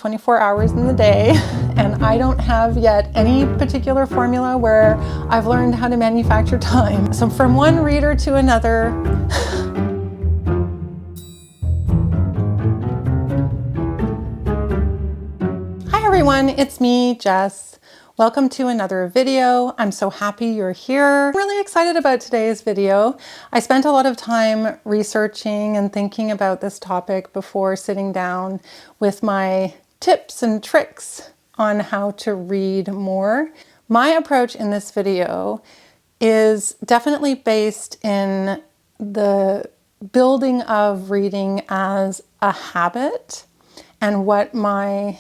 24 hours in the day, and I don't have yet any particular formula where I've learned how to manufacture time. So from one reader to another, Hi everyone, it's me, Jess. Welcome to another video. I'm so happy you're here. I'm really excited about today's video. I spent a lot of time researching and thinking about this topic before sitting down with my tips and tricks on how to read more. My approach in this video is definitely based in the building of reading as a habit and what my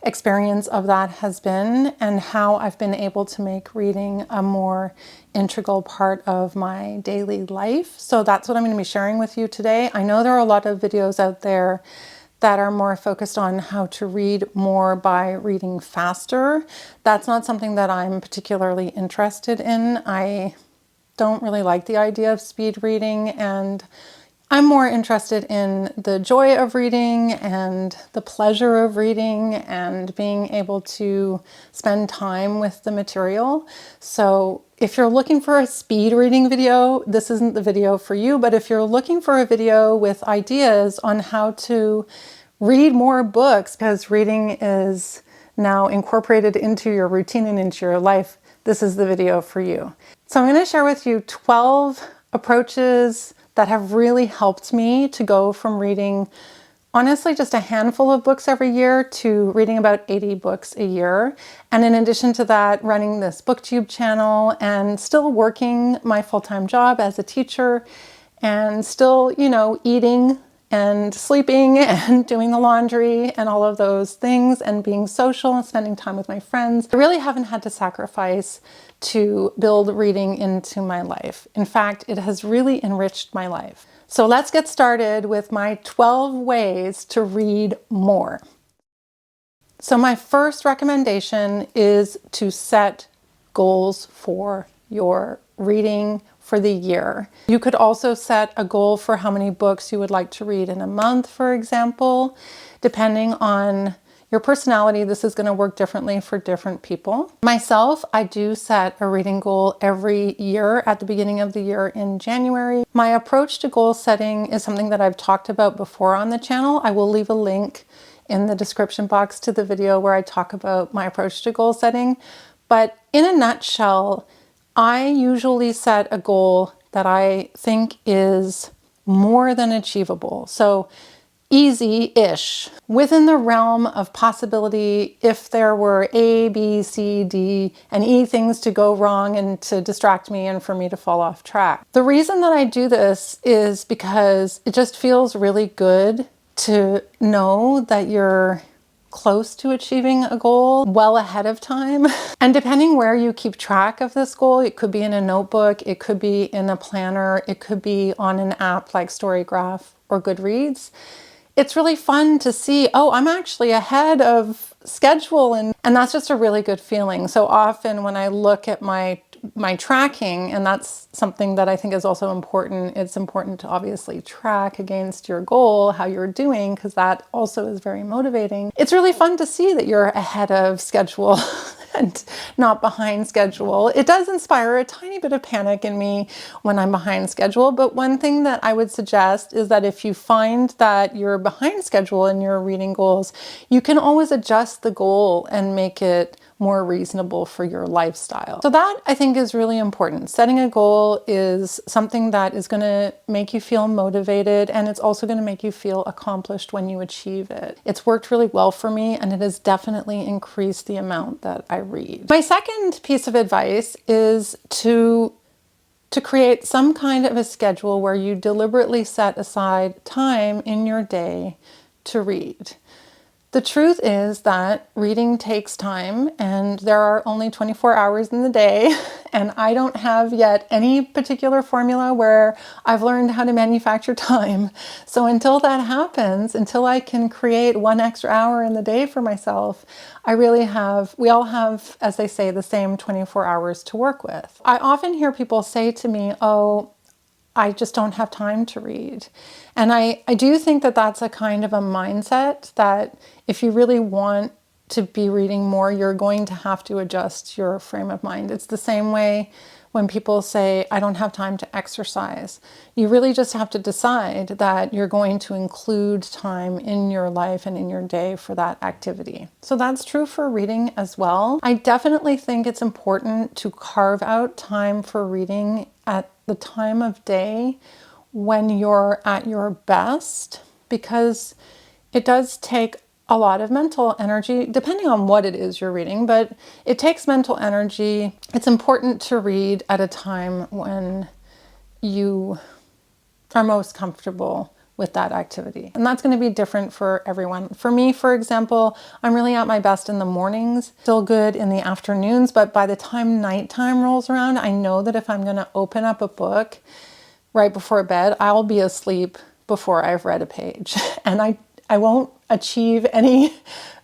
experience of that has been and how I've been able to make reading a more integral part of my daily life. So that's what I'm going to be sharing with you today. I know there are a lot of videos out there that are more focused on how to read more by reading faster. That's not something that I'm particularly interested in. I don't really like the idea of speed reading, and I'm more interested in the joy of reading and the pleasure of reading and being able to spend time with the material. So if you're looking for a speed reading video, this isn't the video for you. But if you're looking for a video with ideas on how to read more books, because reading is now incorporated into your routine and into your life, this is the video for you. So I'm going to share with you 12 approaches that have really helped me to go from reading honestly just a handful of books every year to reading about 80 books a year. And in addition to that, running this booktube channel and still working my full-time job as a teacher and still, eating and sleeping and doing the laundry and all of those things and being social and spending time with my friends. I really haven't had to sacrifice to build reading into my life. In fact, it has really enriched my life. So let's get started with my 12 ways to read more. So my first recommendation is to set goals for your reading for the year. You could also set a goal for how many books you would like to read in a month, for example. Depending on your personality, this is going to work differently for different people. Myself, I do set a reading goal every year at the beginning of the year in January. My approach to goal setting is something that I've talked about before on the channel. I will leave a link in the description box to the video where I talk about my approach to goal setting. But in a nutshell, I usually set a goal that I think is more than achievable. So easy-ish, within the realm of possibility if there were A, B, C, D, and E things to go wrong and to distract me and for me to fall off track. The reason that I do this is because it just feels really good to know that you're close to achieving a goal well ahead of time. And depending where you keep track of this goal, it could be in a notebook, it could be in a planner, it could be on an app like Storygraph or Goodreads. It's really fun to see, oh, I'm actually ahead of schedule, and that's just a really good feeling. So often when I look at my tracking, and that's something that I think is also important, it's important to obviously track against your goal, how you're doing, because that also is very motivating. It's really fun to see that you're ahead of schedule and not behind schedule. It does inspire a tiny bit of panic in me when I'm behind schedule, but one thing that I would suggest is that if you find that you're behind schedule in your reading goals, you can always adjust the goal and make it more reasonable for your lifestyle. So that, I think, is really important. Setting a goal is something that is going to make you feel motivated, and it's also going to make you feel accomplished when you achieve it. It's worked really well for me, and it has definitely increased the amount that I read. My second piece of advice is to create some kind of a schedule where you deliberately set aside time in your day to read. The truth is that reading takes time, and there are only 24 hours in the day, and I don't have yet any particular formula where I've learned how to manufacture time. So until that happens, until I can create one extra hour in the day for myself, we all have, as they say, the same 24 hours to work with. I often hear people say to me, oh, I just don't have time to read. And I do think that that's a kind of a mindset that if you really want to be reading more, you're going to have to adjust your frame of mind. It's the same way when people say, I don't have time to exercise. You really just have to decide that you're going to include time in your life and in your day for that activity. So that's true for reading as well. I definitely think it's important to carve out time for reading at the time of day when you're at your best, because it does take a lot of mental energy, depending on what it is you're reading, but it takes mental energy. It's important to read at a time when you are most comfortable with that activity. And that's going to be different for everyone. For me, for example, I'm really at my best in the mornings, still good in the afternoons, but by the time nighttime rolls around, I know that if I'm going to open up a book right before bed, I'll be asleep before I've read a page. And I won't achieve any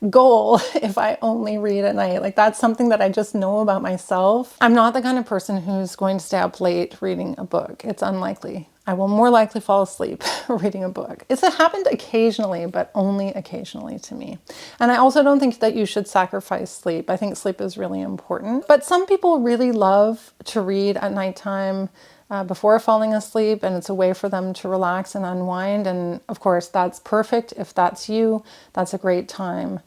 goal if I only read at night. Like, that's something that I just know about myself. I'm not the kind of person who's going to stay up late reading a book. It's unlikely. I will more likely fall asleep reading a book. It's happened occasionally, but only occasionally to me. And I also don't think that you should sacrifice sleep. I think sleep is really important. But some people really love to read at nighttime before falling asleep, and it's a way for them to relax and unwind. And of course, that's perfect. If that's you, that's a great time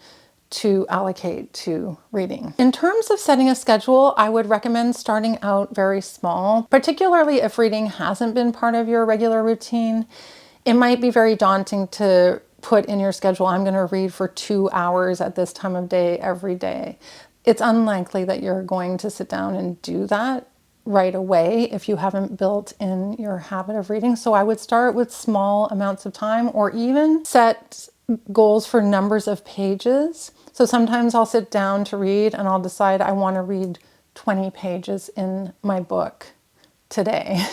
to allocate to reading. In terms of setting a schedule, I would recommend starting out very small, particularly if reading hasn't been part of your regular routine. It might be very daunting to put in your schedule, I'm going to read for 2 hours at this time of day every day. It's unlikely that you're going to sit down and do that right away if you haven't built in your habit of reading. So I would start with small amounts of time, or even set goals for numbers of pages. So sometimes I'll sit down to read and I'll decide I want to read 20 pages in my book today.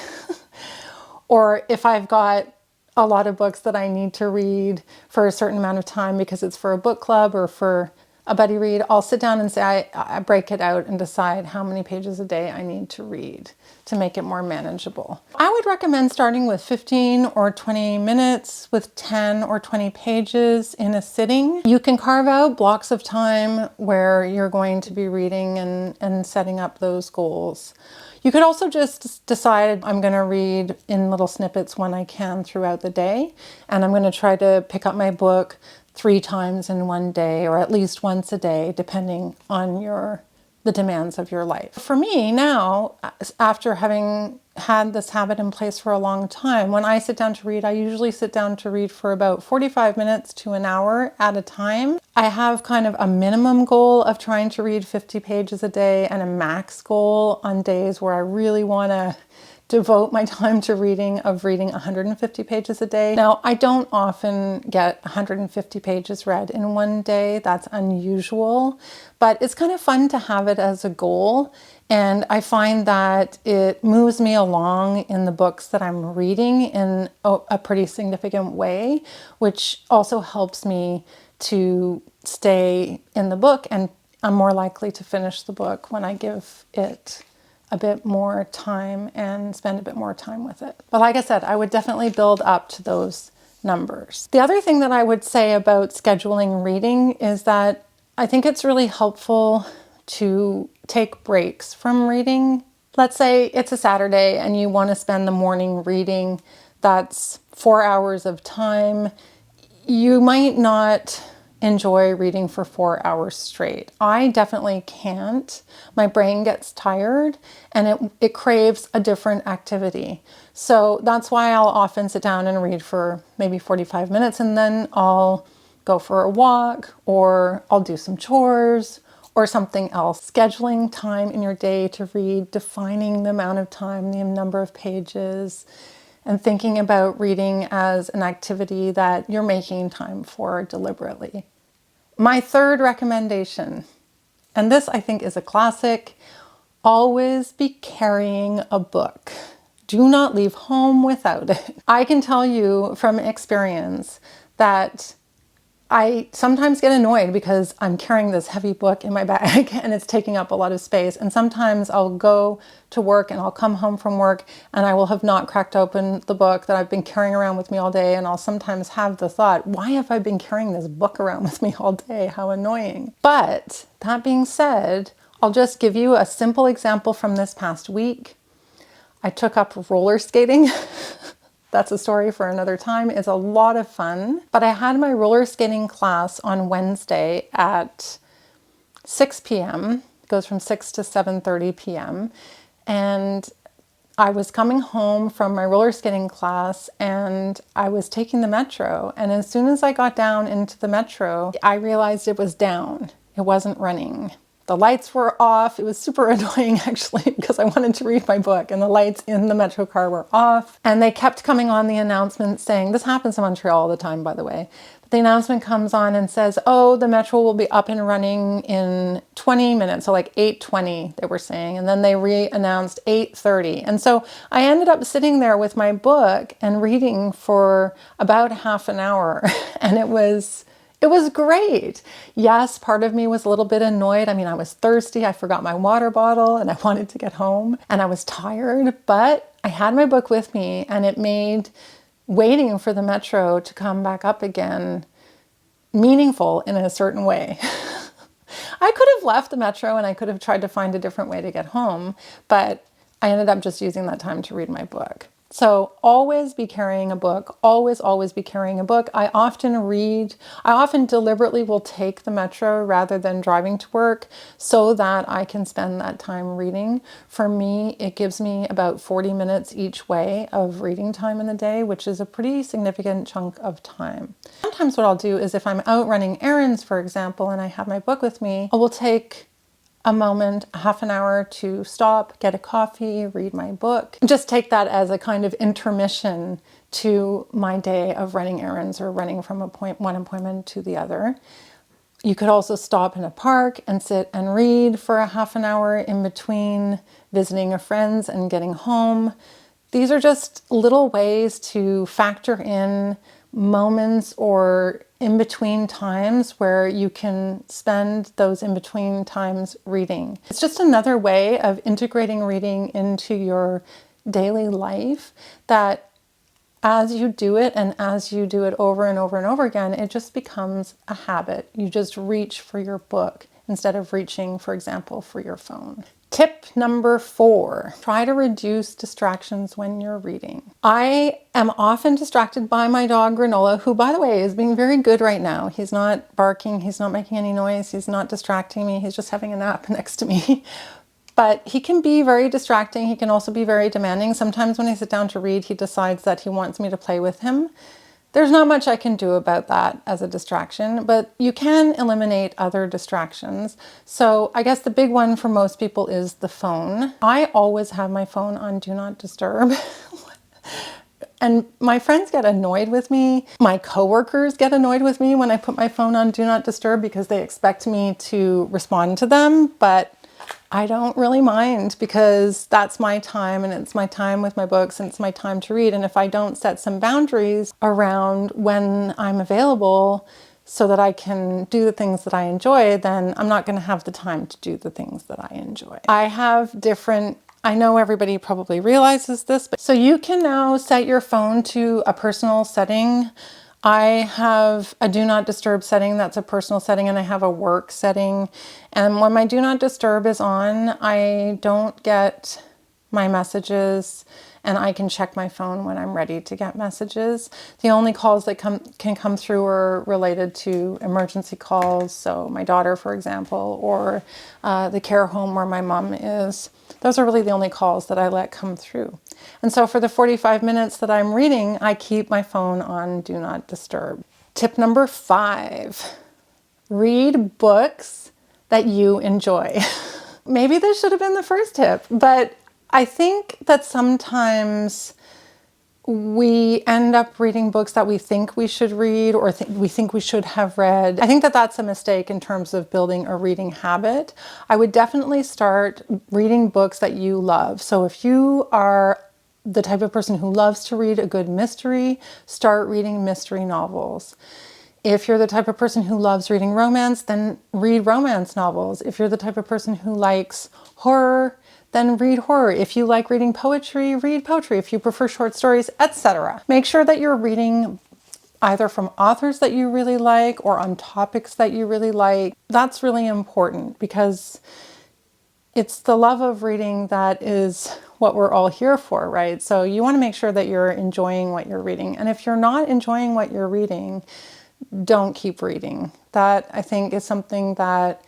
Or if I've got a lot of books that I need to read for a certain amount of time because it's for a book club or for a buddy read, I'll sit down and say, I break it out and decide how many pages a day I need to read to make it more manageable. I would recommend starting with 15 or 20 minutes with 10 or 20 pages in a sitting. You can carve out blocks of time where you're going to be reading and setting up those goals. You could also just decide I'm going to read in little snippets when I can throughout the day, and I'm going to try to pick up my book 3 times in one day, or at least once a day, depending on the demands of your life. For me now, after having had this habit in place for a long time, when I sit down to read, I usually sit down to read for about 45 minutes to an hour at a time. I have kind of a minimum goal of trying to read 50 pages a day and a max goal on days where I really want to devote my time to reading 150 pages a day. Now, I don't often get 150 pages read in one day. That's unusual, but it's kind of fun to have it as a goal. And I find that it moves me along in the books that I'm reading in a pretty significant way, which also helps me to stay in the book, and I'm more likely to finish the book when I give it a bit more time and spend a bit more time with it. But like I said, I would definitely build up to those numbers. The other thing that I would say about scheduling reading is that I think it's really helpful to take breaks from reading. Let's say it's a Saturday and you want to spend the morning reading. That's 4 hours of time. You might not enjoy reading for 4 hours straight. I definitely can't. My brain gets tired and it craves a different activity. So that's why I'll often sit down and read for maybe 45 minutes, and then I'll go for a walk, or I'll do some chores or something else. Scheduling time in your day to read, defining the amount of time, the number of pages, and thinking about reading as an activity that you're making time for deliberately. My third recommendation, and this I think is a classic, always be carrying a book. Do not leave home without it. I can tell you from experience that I sometimes get annoyed because I'm carrying this heavy book in my bag and it's taking up a lot of space. And sometimes I'll go to work and I'll come home from work and I will have not cracked open the book that I've been carrying around with me all day. And I'll sometimes have the thought, why have I been carrying this book around with me all day? How annoying. But that being said, I'll just give you a simple example from this past week. I took up roller skating. That's a story for another time. It's a lot of fun. But I had my roller skating class on Wednesday at 6 p.m. It goes from 6 to 7:30 p.m. And I was coming home from my roller skating class and I was taking the metro. And as soon as I got down into the metro, I realized it was down. It wasn't running. The lights were off. It was super annoying actually because I wanted to read my book and the lights in the metro car were off. And they kept coming on the announcement saying, this happens in Montreal all the time, by the way. But the announcement comes on and says, oh, the metro will be up and running in 20 minutes. So like 8:20 they were saying. And then they re-announced 8:30. And so I ended up sitting there with my book and reading for about half an hour. And it was great. Yes, part of me was a little bit annoyed. I mean, I was thirsty. I forgot my water bottle and I wanted to get home and I was tired, but I had my book with me and it made waiting for the metro to come back up again meaningful in a certain way. I could have left the metro and I could have tried to find a different way to get home, but I ended up just using that time to read my book. So always be carrying a book, always be carrying a book. I often deliberately will take the metro rather than driving to work so that I can spend that time reading. For me, it gives me about 40 minutes each way of reading time in the day, which is a pretty significant chunk of time. Sometimes what I'll do is if I'm out running errands, for example, and I have my book with me, I will take a moment, half an hour to stop, get a coffee, read my book. Just take that as a kind of intermission to my day of running errands or running from one appointment to the other. You could also stop in a park and sit and read for a half an hour in between visiting a friend's and getting home. These are just little ways to factor in moments or in-between times where you can spend those in-between times reading. It's just another way of integrating reading into your daily life that as you do it and as you do it over and over and over again, it just becomes a habit. You just reach for your book instead of reaching, for example, for your phone. Tip number 4, try to reduce distractions when you're reading. I am often distracted by my dog Granola, who, by the way, is being very good right now. He's not barking, he's not making any noise, he's not distracting me, he's just having a nap next to me. But he can be very distracting. He can also be very demanding. Sometimes when I sit down to read, he decides that he wants me to play with him. There's not much I can do about that as a distraction, but you can eliminate other distractions. So I guess the big one for most people is the phone. I always have my phone on Do Not Disturb. And my friends get annoyed with me. My coworkers get annoyed with me when I put my phone on Do Not Disturb because they expect me to respond to them, but I don't really mind because that's my time and it's my time with my books and it's my time to read. And if I don't set some boundaries around when I'm available so that I can do the things that I enjoy, then I'm not going to have the time to do the things that I enjoy. I know everybody probably realizes this, but so you can now set your phone to a personal setting. I have a Do Not Disturb setting that's a personal setting, and I have a work setting. And when my Do Not Disturb is on, I don't get my messages and I can check my phone when I'm ready to get messages. The only calls that can come through are related to emergency calls. So my daughter, for example, or the care home where my mom is. Those are really the only calls that I let come through. And so for the 45 minutes that I'm reading, I keep my phone on Do Not Disturb. Tip number 5, read books that you enjoy. Maybe this should have been the first tip, but I think that sometimes we end up reading books that we think we should read or we think we should have read. I think that that's a mistake in terms of building a reading habit. I would definitely start reading books that you love. So if you are the type of person who loves to read a good mystery, start reading mystery novels. If you're the type of person who loves reading romance, then read romance novels. If you're the type of person who likes horror, then read horror. If you like reading poetry, read poetry. If you prefer short stories, etc. Make sure that you're reading either from authors that you really like or on topics that you really like. That's really important because it's the love of reading that is what we're all here for, right? So you want to make sure that you're enjoying what you're reading. And if you're not enjoying what you're reading, don't keep reading. That, I think, is something that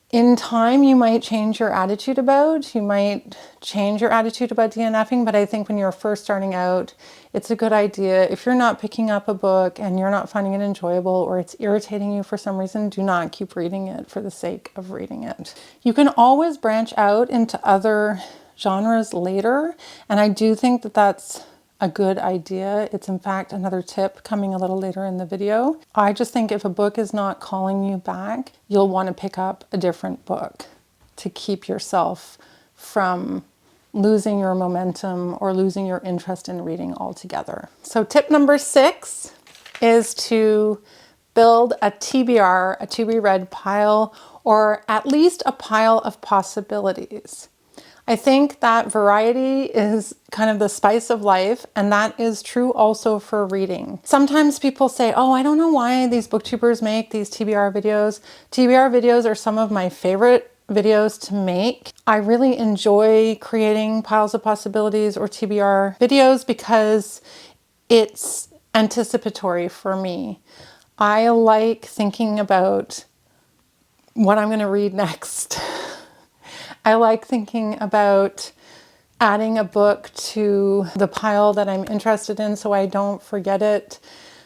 in time you might change your attitude about. You might change your attitude about DNFing, but I think when you're first starting out, it's a good idea. If you're not picking up a book and you're not finding it enjoyable or it's irritating you for some reason, do not keep reading it for the sake of reading it. You can always branch out into other genres later, and I do think that that's a good idea. It's in fact another tip coming a little later in the video. I just think if a book is not calling you back, you'll want to pick up a different book to keep yourself from losing your momentum or losing your interest in reading altogether. So tip number 6 is to build a TBR, a to be read pile, or at least a pile of possibilities. I think that variety is kind of the spice of life, and that is true also for reading. Sometimes people say, oh, I don't know why these booktubers make these TBR videos. TBR videos are some of my favorite videos to make. I really enjoy creating piles of possibilities or TBR videos because it's anticipatory for me. I like thinking about what I'm going to read next. I like thinking about adding a book to the pile that I'm interested in so I don't forget it,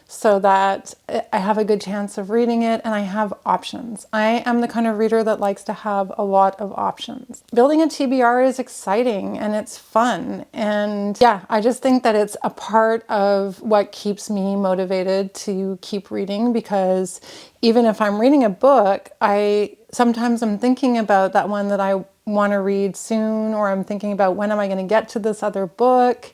so that I have a good chance of reading it and I have options. I am the kind of reader that likes to have a lot of options. Building a TBR is exciting and it's fun. And yeah, I just think that it's a part of what keeps me motivated to keep reading, because even if I'm reading a book, sometimes I'm thinking about that one that I want to read soon, or I'm thinking about when am I going to get to this other book.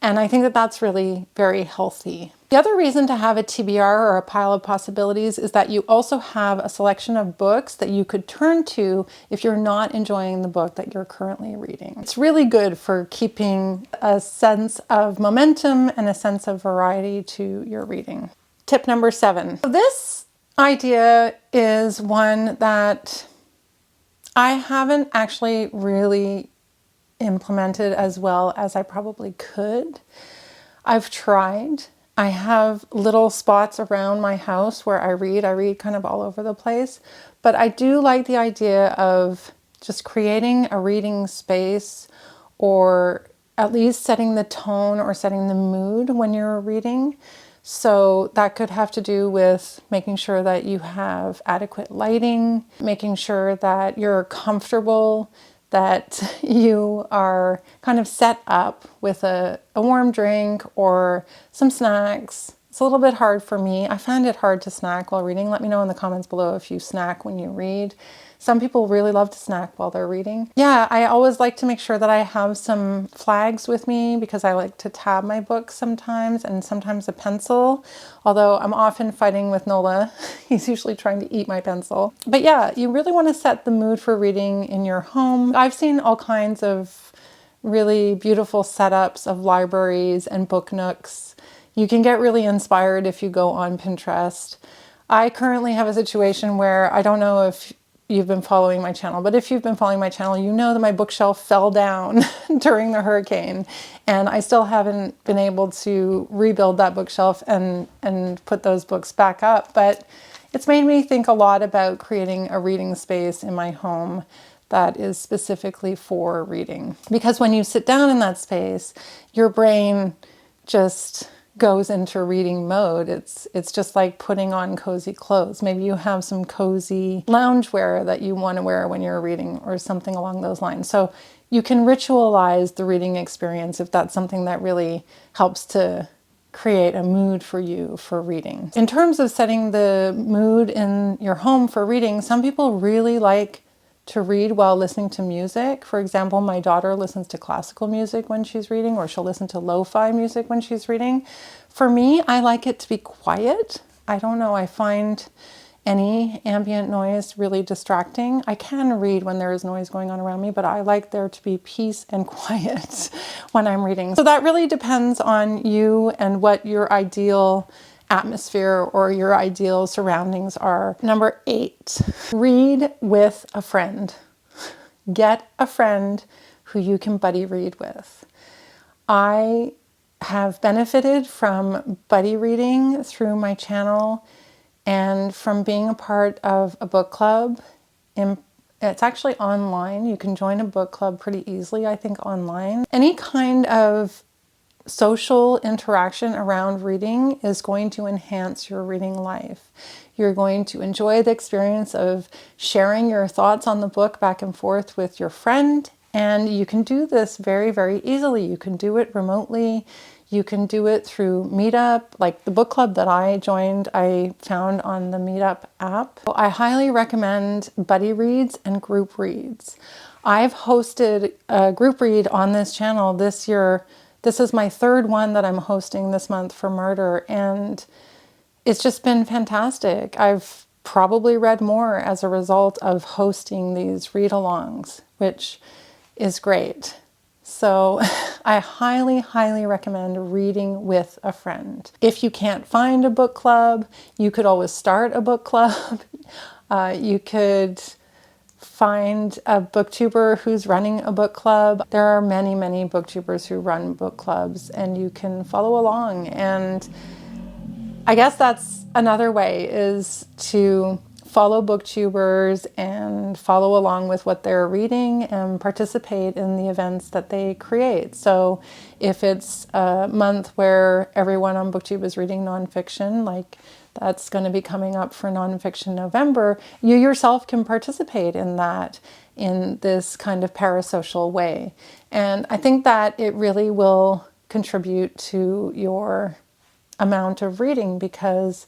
And I think that that's really very healthy. The other reason to have a TBR or a pile of possibilities is that you also have a selection of books that you could turn to if you're not enjoying the book that you're currently reading. It's really good for keeping a sense of momentum and a sense of variety to your reading. Tip number 7. This idea is one that I haven't actually really implemented as well as I probably could. I've tried. I have little spots around my house where I read. I read kind of all over the place, but I do like the idea of just creating a reading space, or at least setting the tone or setting the mood when you're reading. So that could have to do with making sure that you have adequate lighting, making sure that you're comfortable, that you are kind of set up with a warm drink or some snacks. It's a little bit hard for me. I find it hard to snack while reading. Let me know in the comments below if you snack when you read. Some people really love to snack while they're reading. Yeah, I always like to make sure that I have some flags with me because I like to tab my books sometimes, and sometimes a pencil, although I'm often fighting with Nola. He's usually trying to eat my pencil. But yeah, you really want to set the mood for reading in your home. I've seen all kinds of really beautiful setups of libraries and book nooks. You can get really inspired if you go on Pinterest. I currently have a situation where, I don't know if you've been following my channel, but if you've been following my channel, you know that my bookshelf fell down during the hurricane, and I still haven't been able to rebuild that bookshelf and put those books back up. But it's made me think a lot about creating a reading space in my home that is specifically for reading. Because when you sit down in that space, your brain just goes into reading mode. It's just like putting on cozy clothes. Maybe you have some cozy loungewear that you want to wear when you're reading, or something along those lines. So you can ritualize the reading experience if that's something that really helps to create a mood for you for reading. In terms of setting the mood in your home for reading, some people really like to read while listening to music. For example, my daughter listens to classical music when she's reading, or she'll listen to lo-fi music when she's reading. For me, I like it to be quiet. I don't know, I find any ambient noise really distracting. I can read when there is noise going on around me, but I like there to be peace and quiet when I'm reading. So that really depends on you and what your ideal atmosphere or your ideal surroundings are. Number 8, read with a friend. Get a friend who you can buddy read with. I have benefited from buddy reading through my channel and from being a part of a book club. It's actually online. You can join a book club pretty easily, I think, online. Any kind of social interaction around reading is going to enhance your reading life. You're going to enjoy the experience of sharing your thoughts on the book back and forth with your friend. And you can do this very, very easily. You can do it remotely. You can do it through Meetup. Like the book club that I joined, I found on the Meetup app. I highly recommend buddy reads and group reads. I've hosted a group read on this channel this year. This is my 3rd one that I'm hosting this month for Murder, and it's just been fantastic. I've probably read more as a result of hosting these read-alongs, which is great. So I highly, highly recommend reading with a friend. If you can't find a book club, you could always start a book club. You could find a booktuber who's running a book club. There are many, many booktubers who run book clubs, and you can follow along. And I guess that's another way, is to follow booktubers and follow along with what they're reading and participate in the events that they create. So if it's a month where everyone on BookTube is reading nonfiction, like that's going to be coming up for Nonfiction November, you yourself can participate in that in this kind of parasocial way. And I think that it really will contribute to your amount of reading, because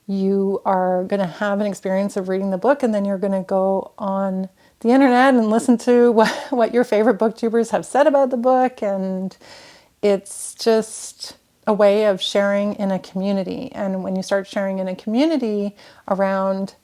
you are going to have an experience of reading the book, and then you're going to go on the internet and listen to what your favorite booktubers have said about the book. And it's just a way of sharing in a community. And when you start sharing in a community around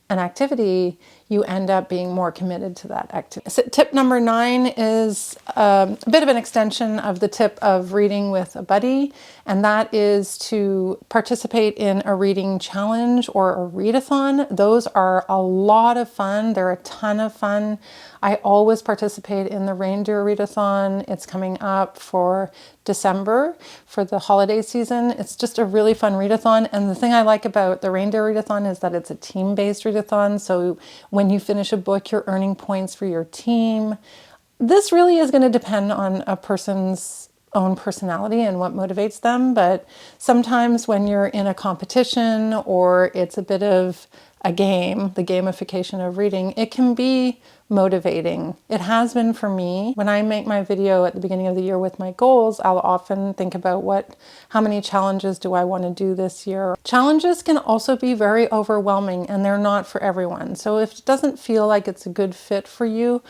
an activity, you end up being more committed to that activity. So tip number 9 is a bit of an extension of the tip of reading with a buddy, and that is to participate in a reading challenge or a readathon. Those are a lot of fun. They're a ton of fun. I always participate in the Reindeer Readathon. It's coming up for December for the holiday season. It's just a really fun readathon. And the thing I like about the Reindeer Readathon is that it's a team-based readathon. So when you finish a book, you're earning points for your team. This really is going to depend on a person's own personality and what motivates them. But sometimes when you're in a competition or it's a bit of a game, the gamification of reading, it can be motivating. It has been for me. When I make my video at the beginning of the year with my goals, I'll often think about how many challenges do I want to do this year. Challenges can also be very overwhelming, and they're not for everyone. So if it doesn't feel like it's a good fit for you,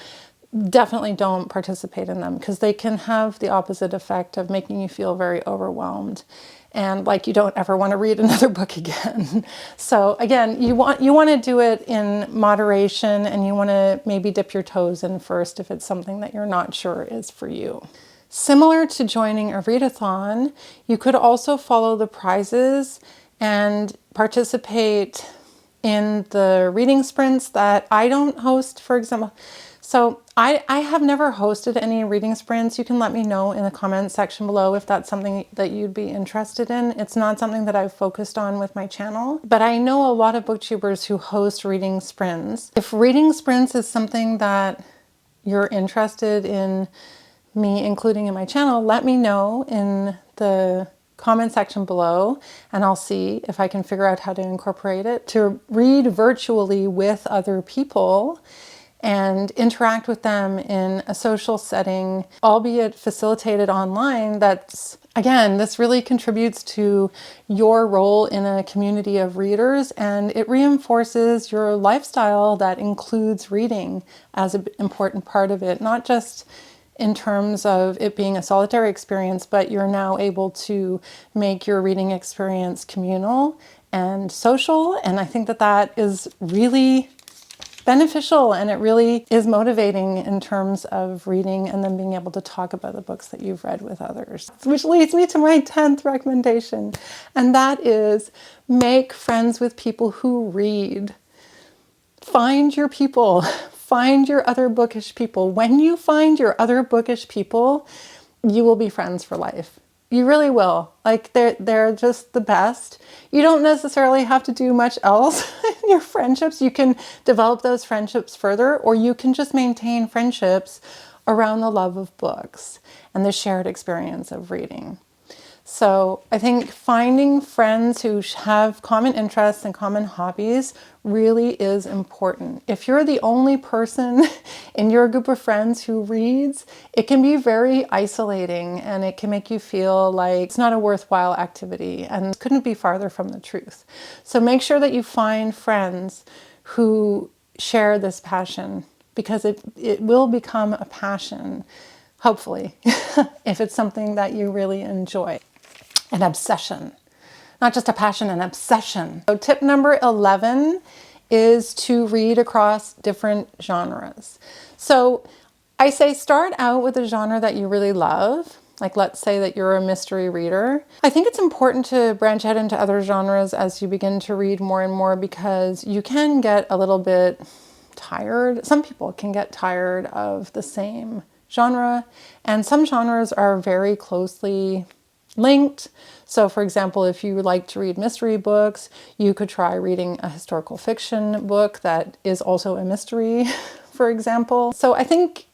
definitely don't participate in them, because they can have the opposite effect of making you feel very overwhelmed and like you don't ever want to read another book again. So again, you want to do it in moderation, and you want to maybe dip your toes in first if it's something that you're not sure is for you. Similar to joining a readathon, you could also follow the prizes and participate in the reading sprints that I don't host, for example. So I have never hosted any reading sprints. You can let me know in the comments section below if that's something that you'd be interested in. It's not something that I've focused on with my channel, but I know a lot of booktubers who host reading sprints. If reading sprints is something that you're interested in me including in my channel, let me know in the comment section below, and I'll see if I can figure out how to incorporate it. To read virtually with other people and interact with them in a social setting, albeit facilitated online, this really contributes to your role in a community of readers, and it reinforces your lifestyle that includes reading as an important part of it, not just in terms of it being a solitary experience, but you're now able to make your reading experience communal and social. And I think that that is really beneficial, and it really is motivating in terms of reading and then being able to talk about the books that you've read with others. Which leads me to my 10th recommendation, and that is make friends with people who read. Find your people. Find your other bookish people. When you find your other bookish people, you will be friends for life. You really will. Like they're just the best. You don't necessarily have to do much else in your friendships. You can develop those friendships further, or you can just maintain friendships around the love of books and the shared experience of reading. So I think finding friends who have common interests and common hobbies really is important. If you're the only person in your group of friends who reads, it can be very isolating, and it can make you feel like it's not a worthwhile activity, and it couldn't be farther from the truth. So make sure that you find friends who share this passion, because it will become a passion, hopefully, if it's something that you really enjoy. An obsession, not just a passion, an obsession. So tip number 11 is to read across different genres. So I say start out with a genre that you really love. Like, let's say that you're a mystery reader. I think it's important to branch out into other genres as you begin to read more and more, because you can get a little bit tired. Some people can get tired of the same genre, and some genres are very closely linked. So for example, if you like to read mystery books, you could try reading a historical fiction book that is also a mystery, for example. So I think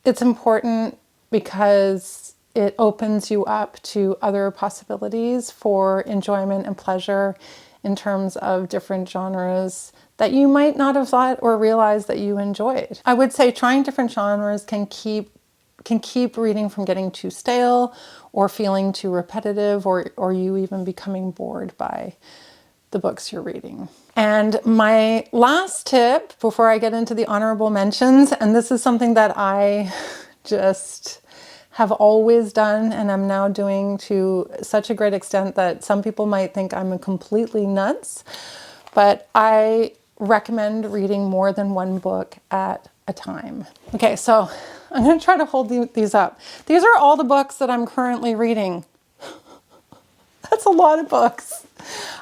it's important because it opens you up to other possibilities for enjoyment and pleasure in terms of different genres that you might not have thought or realized that you enjoyed. I would say trying different genres can keep reading from getting too stale or feeling too repetitive, or you even becoming bored by the books you're reading. And my last tip before I get into the honorable mentions, and this is something that I just have always done and I'm now doing to such a great extent that some people might think I'm completely nuts, but I recommend reading more than one book at a time. Okay, so I'm going to try to hold these up. These are all the books that I'm currently reading. That's a lot of books.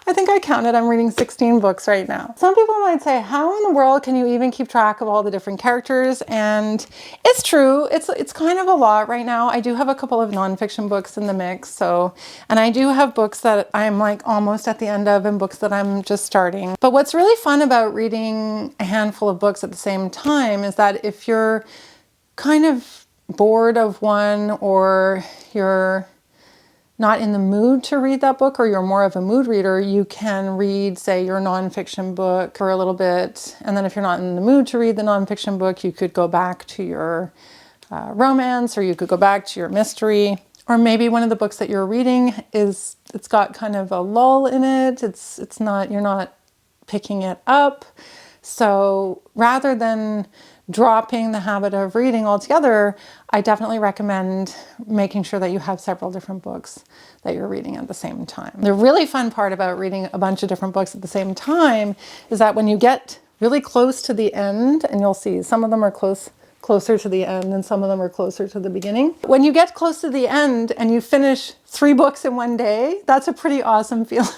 I think I counted, I'm reading 16 books right now. Some people might say, how in the world can you even keep track of all the different characters? And it's true, it's kind of a lot right now. I do have a couple of nonfiction books in the mix, and I do have books that I'm like almost at the end of and books that I'm just starting. But what's really fun about reading a handful of books at the same time is that if you're kind of bored of one, or you're not in the mood to read that book, or you're more of a mood reader, you can read, say, your nonfiction book for a little bit. And then if you're not in the mood to read the nonfiction book, you could go back to your romance, or you could go back to your mystery. Or maybe one of the books that you're reading it's got kind of a lull in it. You're not picking it up. So rather than dropping the habit of reading altogether, I definitely recommend making sure that you have several different books that you're reading at the same time. The really fun part about reading a bunch of different books at the same time is that when you get really close to the end, and you'll see some of them are closer to the end and some of them are closer to the beginning. When you get close to the end and you finish 3 books in one day, that's a pretty awesome feeling.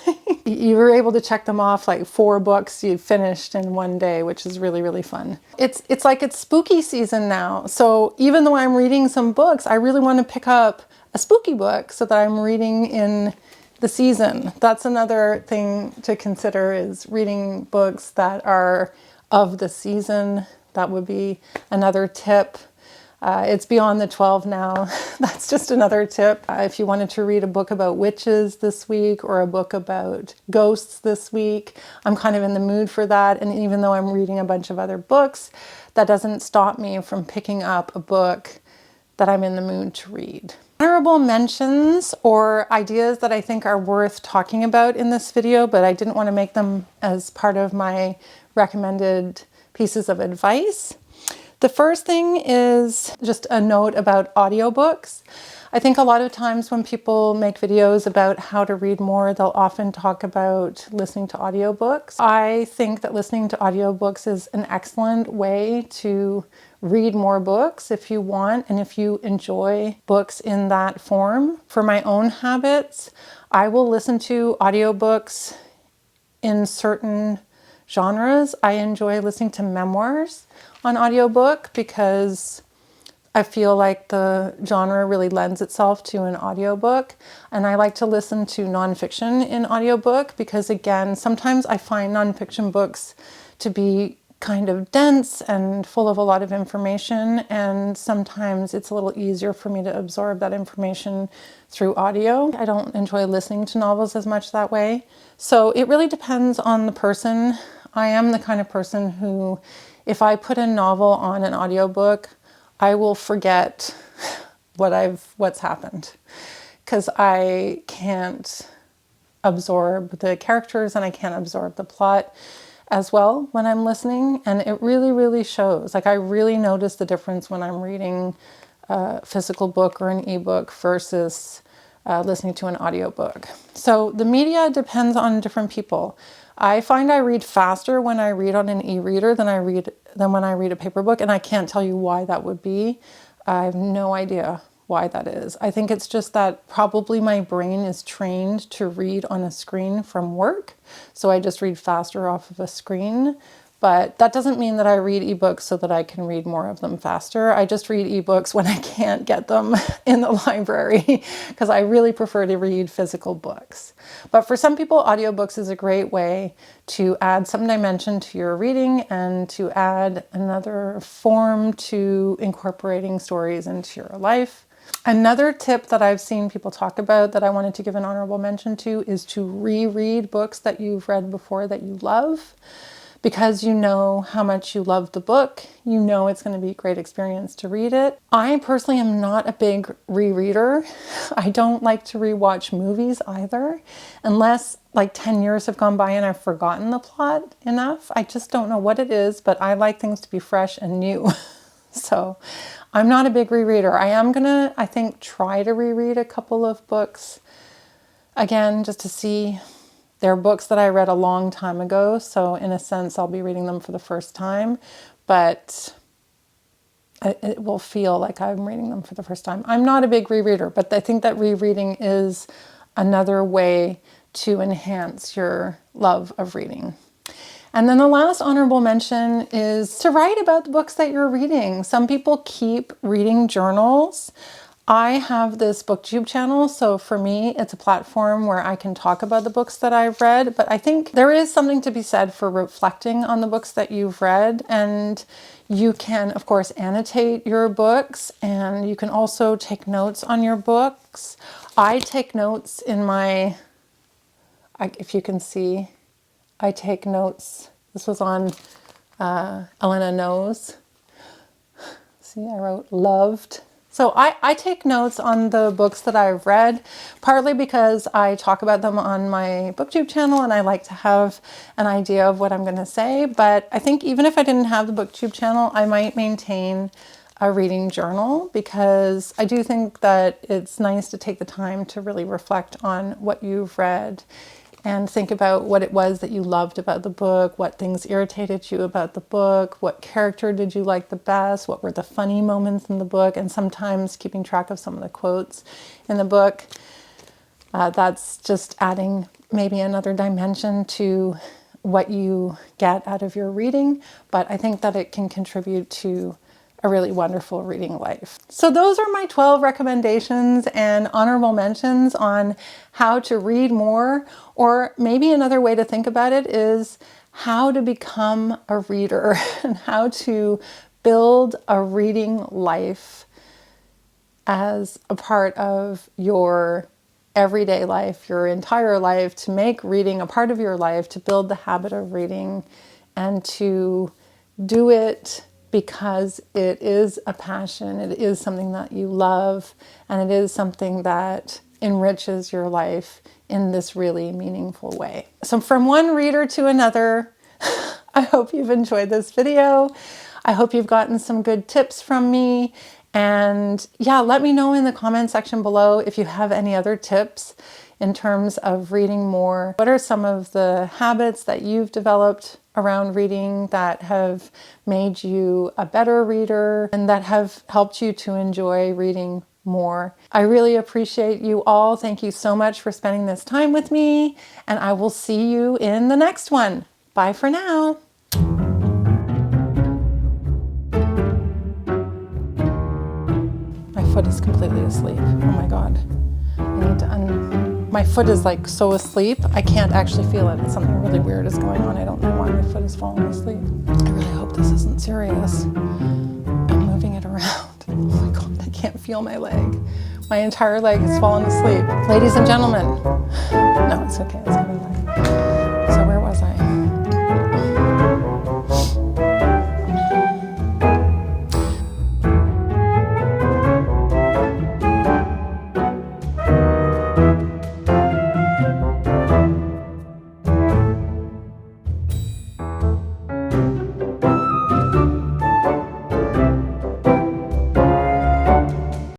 You were able to check them off, like 4 books you finished in one day, which is really, really fun. It's like it's spooky season now. So even though I'm reading some books, I really want to pick up a spooky book so that I'm reading in the season. That's another thing to consider, is reading books that are of the season. That would be another tip. It's beyond the 12 now. That's just another tip. If you wanted to read a book about witches this week, or a book about ghosts this week, I'm kind of in the mood for that. And even though I'm reading a bunch of other books, that doesn't stop me from picking up a book that I'm in the mood to read. Honorable mentions, or ideas that I think are worth talking about in this video, but I didn't want to make them as part of my recommended pieces of advice. The first thing is just a note about audiobooks. I think a lot of times when people make videos about how to read more, they'll often talk about listening to audiobooks. I think that listening to audiobooks is an excellent way to read more books if you want and if you enjoy books in that form. For my own habits, I will listen to audiobooks in certain genres. I enjoy listening to memoirs on audiobook because I feel like the genre really lends itself to an audiobook. And I like to listen to nonfiction in audiobook because, again, sometimes I find nonfiction books to be kind of dense and full of a lot of information, and sometimes it's a little easier for me to absorb that information through audio. I don't enjoy listening to novels as much that way. So it really depends on the person. I am the kind of person who, if I put a novel on an audiobook, I will forget what's happened because I can't absorb the characters and I can't absorb the plot as well when I'm listening. And it really, really shows. Like, I really notice the difference when I'm reading a physical book or an ebook versus listening to an audiobook. So the media depends on different people. I find I read faster when I read on an e-reader than when I read a paper book, and I can't tell you why that would be. I have no idea why that is. I think it's just that probably my brain is trained to read on a screen from work, so I just read faster off of a screen. But that doesn't mean that I read ebooks so that I can read more of them faster. I just read ebooks when I can't get them in the library because I really prefer to read physical books. But for some people, audiobooks is a great way to add some dimension to your reading and to add another form to incorporating stories into your life. Another tip that I've seen people talk about that I wanted to give an honorable mention to is to reread books that you've read before that you love. Because you know how much you love the book, you know it's going to be a great experience to read it. I personally am not a big rereader. I don't like to rewatch movies either, unless like 10 years have gone by and I've forgotten the plot enough. I just don't know what it is, but I like things to be fresh and new. So I'm not a big rereader. I am gonna, I think, try to reread a couple of books again, just to see. They're books that I read a long time ago, so in a sense, I'll be reading them for the first time, but it will feel like I'm reading them for the first time. I'm not a big rereader, but I think that rereading is another way to enhance your love of reading. And then the last honorable mention is to write about the books that you're reading. Some people keep reading journals. I have this booktube channel, so for me, it's a platform where I can talk about the books that I've read, but I think there is something to be said for reflecting on the books that you've read, and you can, of course, annotate your books, and you can also take notes on your books. I take notes in my, if you can see, I take notes. This was on Elena Knows. See, I wrote loved. So I take notes on the books that I've read, partly because I talk about them on my booktube channel and I like to have an idea of what I'm going to say. But I think even if I didn't have the booktube channel, I might maintain a reading journal because I do think that it's nice to take the time to really reflect on what you've read and think about what it was that you loved about the book, what things irritated you about the book, what character did you like the best, what were the funny moments in the book, and sometimes keeping track of some of the quotes in the book. That's just adding maybe another dimension to what you get out of your reading, but I think that it can contribute to a really wonderful reading life. So those are my 12 recommendations and honorable mentions on how to read more, or maybe another way to think about it is how to become a reader and how to build a reading life as a part of your everyday life, your entire life, to make reading a part of your life, to build the habit of reading and to do it because it is a passion, it is something that you love, and it is something that enriches your life in this really meaningful way. So from one reader to another, I hope you've enjoyed this video. I hope you've gotten some good tips from me, And yeah, let me know in the comment section below if you have any other tips in terms of reading more. What are some of the habits that you've developed around reading that have made you a better reader and that have helped you to enjoy reading more? I really appreciate you all. Thank you so much for spending this time with me, and I will see you in the next one. Bye for now. My foot is completely asleep. Oh my God. I need to my foot is like so asleep, I can't actually feel it. Something really weird is going on. I don't know why my foot is falling asleep. I really hope this isn't serious. I'm moving it around. Oh my God, I can't feel my leg. My entire leg has fallen asleep. Ladies and gentlemen. No, it's okay.